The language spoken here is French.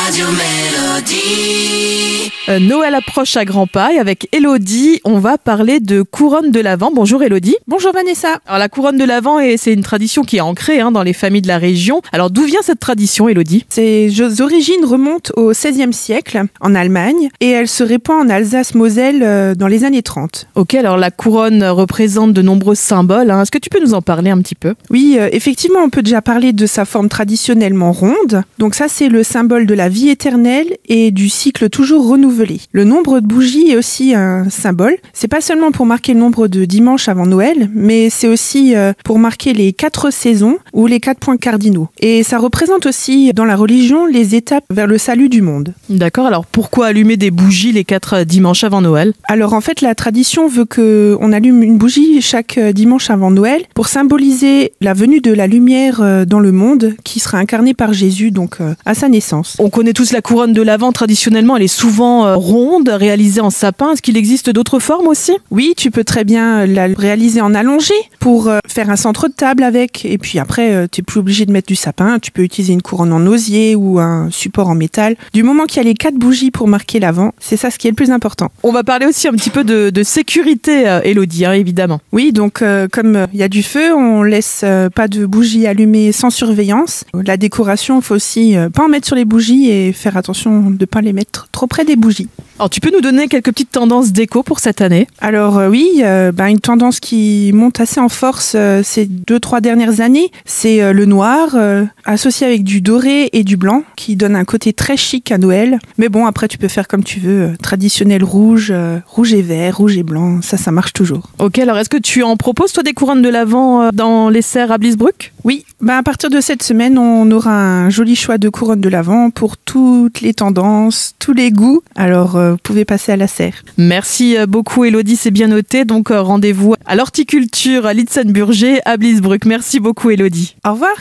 Radio Mélodie. Noël approche à grands pas et avec Elodie, on va parler de couronne de l'Avent. Bonjour Elodie. Bonjour Vanessa. Alors la couronne de l'Avent, c'est une tradition qui est ancrée dans les familles de la région. Alors d'où vient cette tradition, Elodie? Ses origines remontent au XVIe siècle en Allemagne et elle se répand en Alsace-Moselle dans les années 30. Ok, alors la couronne représente de nombreux symboles. Est-ce que tu peux nous en parler un petit peu? Oui, effectivement, on peut déjà parler de sa forme traditionnellement ronde. Donc ça, c'est le symbole de la vie éternelle et du cycle toujours renouvelé. Le nombre de bougies est aussi un symbole. C'est pas seulement pour marquer le nombre de dimanches avant Noël, mais c'est aussi pour marquer les 4 saisons ou les 4 points cardinaux. Et ça représente aussi dans la religion les étapes vers le salut du monde. D'accord, alors pourquoi allumer des bougies les 4 dimanches avant Noël? Alors en fait, la tradition veut qu'on allume une bougie chaque dimanche avant Noël pour symboliser la venue de la lumière dans le monde qui sera incarnée par Jésus donc à sa naissance. On connaît tous la couronne de l'Avent, traditionnellement elle est souvent ronde, réalisée en sapin. Est-ce qu'il existe d'autres formes aussi? Oui, tu peux très bien la réaliser en allongé pour faire un centre de table avec. Et puis après, tu n'es plus obligé de mettre du sapin. Tu peux utiliser une couronne en osier ou un support en métal. Du moment qu'il y a les 4 bougies pour marquer l'Avent, c'est ça ce qui est le plus important. On va parler aussi un petit peu de sécurité, Elodie, évidemment. Oui, donc comme il y a du feu, on laisse pas de bougies allumées sans surveillance. La décoration, il faut aussi pas en mettre sur les bougies et faire attention de ne pas les mettre trop près des bougies. Alors tu peux nous donner quelques petites tendances déco pour cette année? Alors oui, une tendance qui monte assez en force ces 2-3 dernières années, c'est le noir associé avec du doré et du blanc qui donne un côté très chic à Noël. Mais bon, après tu peux faire comme tu veux, traditionnel rouge, rouge et vert, rouge et blanc, ça marche toujours. Ok, alors est-ce que tu en proposes toi des couronnes de l'Avent dans les serres à Blisbruck? Oui, à partir de cette semaine, on aura un joli choix de couronnes de l'Avent pour toutes les tendances, tous les goûts. Alors, vous pouvez passer à la serre. Merci beaucoup Elodie, c'est bien noté. Donc rendez-vous à l'horticulture à Litzenburger à Blisbruck. Merci beaucoup Elodie. Au revoir.